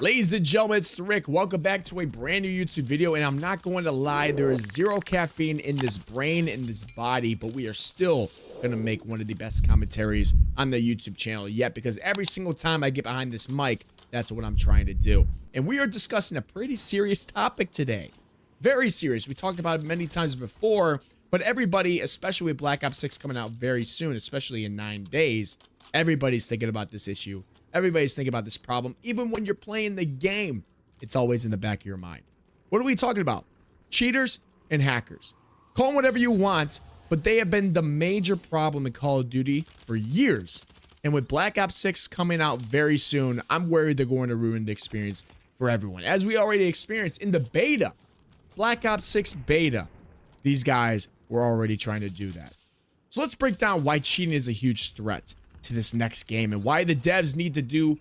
Ladies and gentlemen, it's Rick. Welcome back to a brand new YouTube video, and I'm not going to lie, there is zero caffeine in this brain, in this body, but we are still going to make one of the best commentaries on the YouTube channel yet, because every single time I get behind this mic, that's what I'm trying to do. And we are discussing a pretty serious topic today. Very serious. We talked about it many times before, but everybody, especially with Black Ops 6 coming out very soon, especially in 9 days, everybody's thinking about this issue. Everybody's thinking about this problem. Even when you're playing the game, it's always in the back of your mind. What are we talking about? Cheaters and hackers. Call them whatever you want, but they have been the major problem in Call of Duty for years. And with Black Ops 6 coming out very soon, I'm worried they're going to ruin the experience for everyone. As we already experienced in the beta, Black Ops 6 beta, these guys were already trying to do that. So let's break down why cheating is a huge threat to this next game and why the devs need to do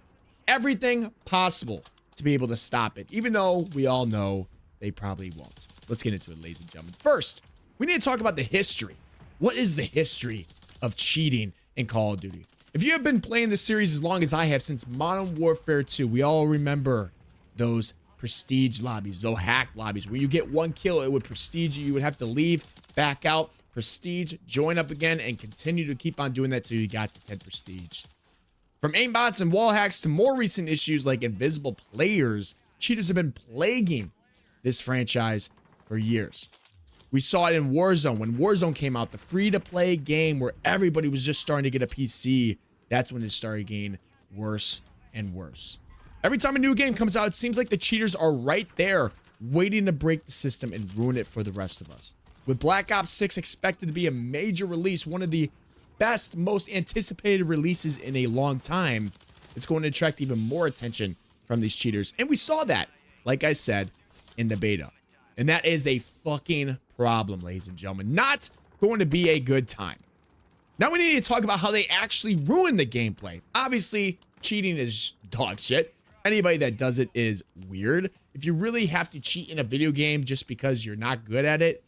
everything possible to be able to stop it, even though we all know they probably won't. Let's get into it, ladies and gentlemen. First, we need to talk about the history. What is the history of cheating in Call of Duty? If you have been playing this series as long as I have, since Modern Warfare 2, we all remember those prestige lobbies, those hack lobbies, where you get one kill, it would prestige you, you would have to leave, back out, prestige, join up again, and continue to keep on doing that till you got to 10 prestige. From aimbots and wall hacks to more recent issues like invisible players, cheaters have been plaguing this franchise for years. We saw it in Warzone. When Warzone came out, the free-to-play game where everybody was just starting to get a PC, that's when it started getting worse and worse. Every time a new game comes out, it seems like the cheaters are right there waiting to break the system and ruin it for the rest of us. With Black Ops 6 expected to be a major release, one of the best, most anticipated releases in a long time, it's going to attract even more attention from these cheaters. And we saw that, like I said, in the beta. And that is a fucking problem, ladies and gentlemen. Not going to be a good time. Now we need to talk about how they actually ruin the gameplay. Obviously, cheating is dog shit. Anybody that does it is weird. If you really have to cheat in a video game just because you're not good at it,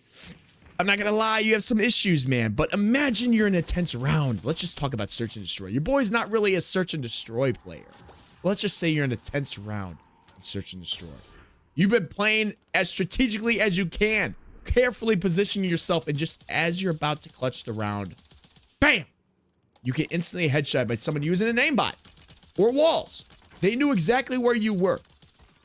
I'm not gonna lie, you have some issues, man. But imagine you're in a tense round. Let's just talk about search and destroy. Your boy's not really a search and destroy player. Let's just say you're in a tense round of search and destroy. You've been playing as strategically as you can, carefully positioning yourself, and just as you're about to clutch the round, bam! You get instantly headshot by someone using an aimbot or walls. They knew exactly where you were.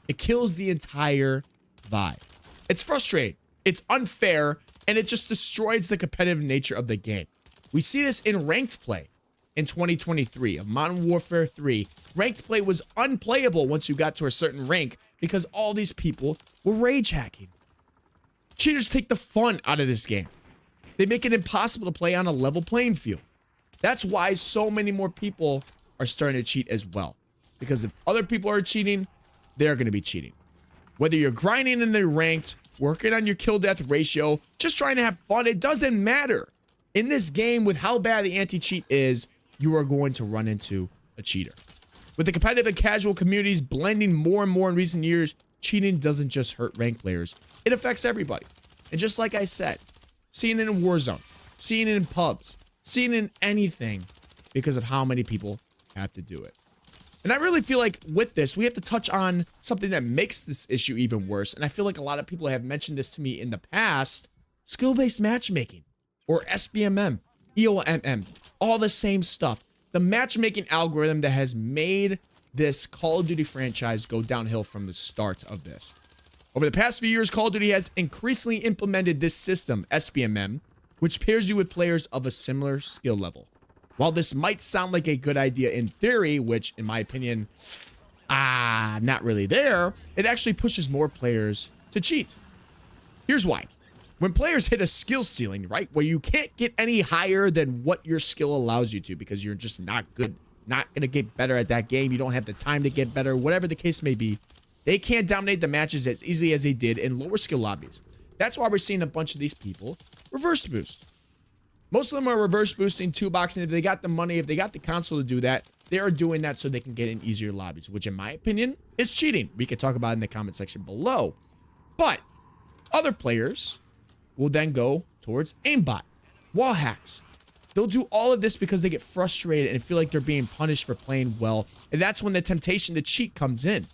It kills the entire vibe. It's frustrating. It's unfair. And it just destroys the competitive nature of the game. We see this in ranked play in 2023 of Modern Warfare 3. Ranked play was unplayable once you got to a certain rank because all these people were rage hacking. Cheaters take the fun out of this game. They make it impossible to play on a level playing field. That's why so many more people are starting to cheat as well. Because if other people are cheating, they're going to be cheating. Whether you're grinding in the ranked, working on your kill-death ratio, just trying to have fun, it doesn't matter. In this game, with how bad the anti-cheat is, you are going to run into a cheater. With the competitive and casual communities blending more and more in recent years, cheating doesn't just hurt ranked players. It affects everybody. And just like I said, seeing it in Warzone, seeing it in pubs, seeing it in anything because of how many people have to do it. And I really feel like with this, we have to touch on something that makes this issue even worse. And I feel like a lot of people have mentioned this to me in the past. Skill-based matchmaking, or SBMM, EOMM, all the same stuff. The matchmaking algorithm that has made this Call of Duty franchise go downhill from the start of this. Over the past few years, Call of Duty has increasingly implemented this system, SBMM, which pairs you with players of a similar skill level. While this might sound like a good idea in theory, which in my opinion, not really there, it actually pushes more players to cheat. Here's why. When players hit a skill ceiling, right, where you can't get any higher than what your skill allows you to because you're just not good, not going to get better at that game, you don't have the time to get better, whatever the case may be, they can't dominate the matches as easily as they did in lower skill lobbies. That's why we're seeing a bunch of these people reverse boost. Most of them are reverse boosting, two boxing. If they got the money, if they got the console to do that, they are doing that so they can get in easier lobbies, which in my opinion is cheating. We could talk about it in the comment section below. But other players will then go towards aimbot, wall hacks. They'll do all of this because they get frustrated and feel like they're being punished for playing well. And that's when the temptation to cheat comes in.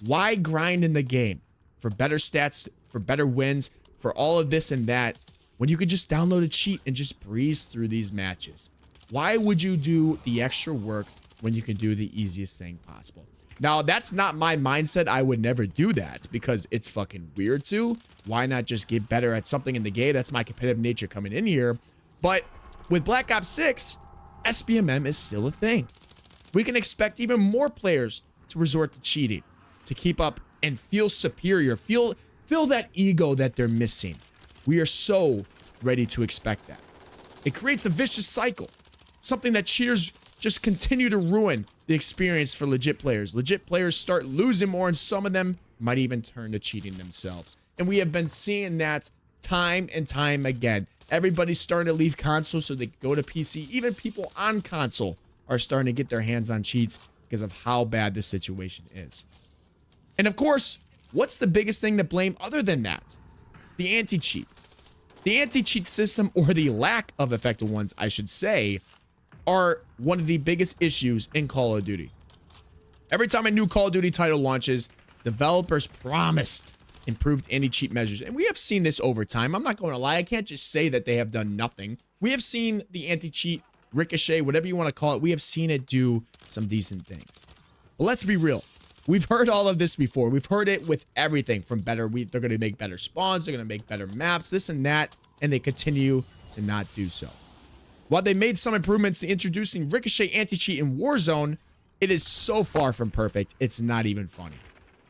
Why grind in the game for better stats, for better wins, for all of this and that, when you could just download a cheat and just breeze through these matches? Why would you do the extra work when you can do the easiest thing possible? Now, that's not my mindset. I would never do that because it's fucking weird to. Why not just get better at something in the game? That's my competitive nature coming in here. But with Black Ops 6, SBMM is still a thing. We can expect even more players to resort to cheating to keep up and feel superior, feel that ego that they're missing. We are so ready to expect that. It creates a vicious cycle, something that cheaters just continue to ruin the experience for legit players. Legit players start losing more, and some of them might even turn to cheating themselves. And we have been seeing that time and time again. Everybody's starting to leave console so they go to PC. Even people on console are starting to get their hands on cheats because of how bad the situation is. And of course, what's the biggest thing to blame other than that? The anti-cheat. The anti-cheat system, or the lack of effective ones, I should say, are one of the biggest issues in Call of Duty. Every time a new Call of Duty title launches, developers promised improved anti-cheat measures. And we have seen this over time. I'm not going to lie. I can't just say that they have done nothing. We have seen the anti-cheat, ricochet, whatever you want to call it. We have seen it do some decent things. But let's be real. We've heard all of this before. We've heard it with everything from better. They're going to make better spawns. They're going to make better maps, this and that. And they continue to not do so. While they made some improvements to introducing Ricochet anti-cheat in Warzone, it is so far from perfect, it's not even funny.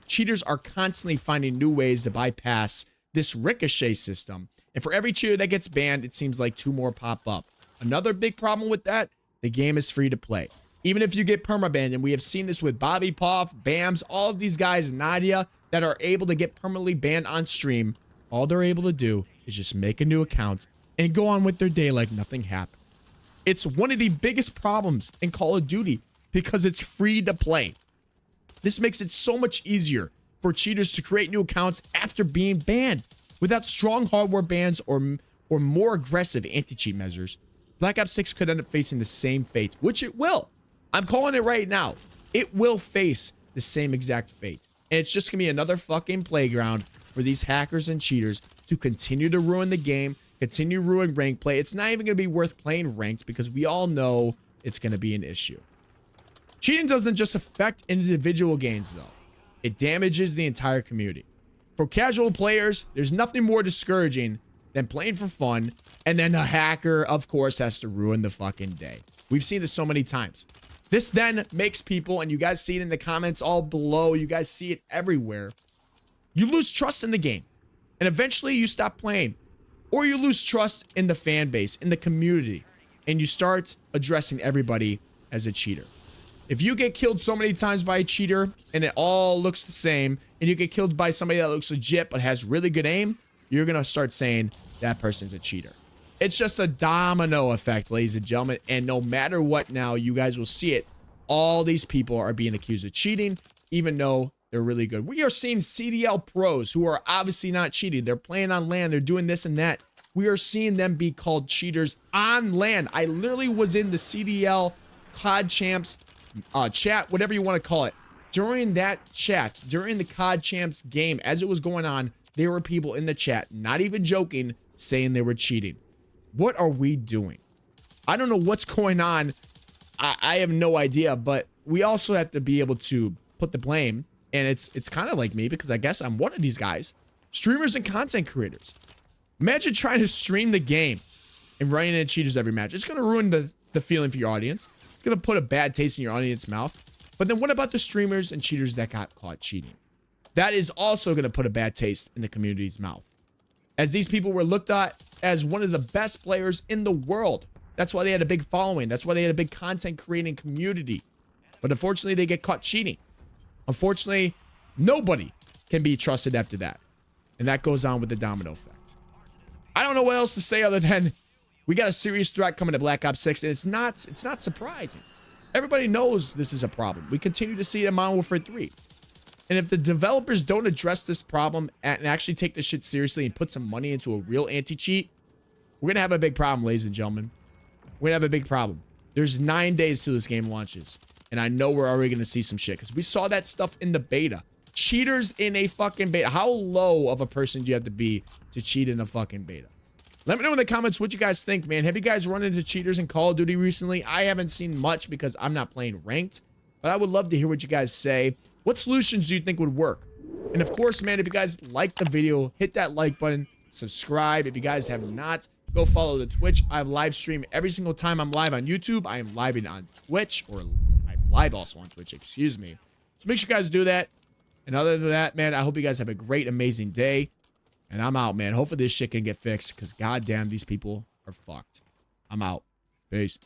Cheaters are constantly finding new ways to bypass this Ricochet system, and for every cheater that gets banned, it seems like 2 more pop up. Another big problem with that, the game is free to play. Even if you get permabanned, and we have seen this with Bobby Poff, Bams, all of these guys, Nadia, that are able to get permanently banned on stream, all they're able to do is just make a new account and go on with their day like nothing happened. It's one of the biggest problems in Call of Duty because it's free to play. This makes it so much easier for cheaters to create new accounts after being banned. Without strong hardware bans or more aggressive anti-cheat measures, Black Ops 6 could end up facing the same fate, which it will. I'm calling it right now. It will face the same exact fate. And it's just going to be another fucking playground for these hackers and cheaters to continue to ruin the game, continue ruining rank play. It's not even going to be worth playing ranked because we all know it's going to be an issue. Cheating doesn't just affect individual games, though. It damages the entire community. For casual players, there's nothing more discouraging than playing for fun, and then a hacker, of course, has to ruin the fucking day. We've seen this so many times. This then makes people, and you guys see it in the comments all below, you guys see it everywhere, you lose trust in the game. And eventually you stop playing. Or you lose trust in the fan base, in the community, and you start addressing everybody as a cheater. If you get killed so many times by a cheater, and it all looks the same, and you get killed by somebody that looks legit but has really good aim, you're going to start saying that person's a cheater. It's just a domino effect, ladies and gentlemen, and no matter what now, you guys will see it. All these people are being accused of cheating, even though they're really good. We are seeing CDL pros who are obviously not cheating. They're playing on LAN. They're doing this and that. We are seeing them be called cheaters on LAN. I literally was in the CDL COD Champs chat, whatever you want to call it. During that chat, during the COD Champs game, as it was going on, there were people in the chat, not even joking, saying they were cheating. What are we doing? I don't know what's going on. I have no idea, but we also have to be able to put the blame, and it's kind of like me because I guess I'm one of these guys. Streamers and content creators. Imagine trying to stream the game and running in cheaters every match. It's going to ruin the feeling for your audience. It's going to put a bad taste in your audience's mouth. But then what about the streamers and cheaters that got caught cheating? That is also going to put a bad taste in the community's mouth, as these people were looked at as one of the best players in the world. That's why they had a big following. That's why they had a big content creating community. But unfortunately, they get caught cheating. Unfortunately, nobody can be trusted after that. And that goes on with the domino effect. I don't know what else to say other than we got a serious threat coming to Black Ops 6, and it's not surprising. Everybody knows this is a problem. We continue to see it in Modern Warfare 3. And if the developers don't address this problem and actually take this shit seriously and put some money into a real anti-cheat, we're going to have a big problem, ladies and gentlemen. We're going to have a big problem. There's 9 days till this game launches. And I know we're already going to see some shit. Because we saw that stuff in the beta. cheaters in a fucking beta. How low of a person do you have to be to cheat in a fucking beta? Let me know in the comments what you guys think, man. Have you guys run into cheaters in Call of Duty recently? I haven't seen much because I'm not playing ranked, but I would love to hear what you guys say. What solutions do you think would work? And of course, man, if you guys like the video, hit that like button, subscribe. If you guys have not, go follow the Twitch. I live stream every single time I'm live on YouTube. I am live on Twitch, or I'm live also on Twitch, excuse me. So make sure you guys do that. And other than that, man, I hope you guys have a great, amazing day. And I'm out, man. Hopefully this shit can get fixed because goddamn, these people are fucked. I'm out. Peace.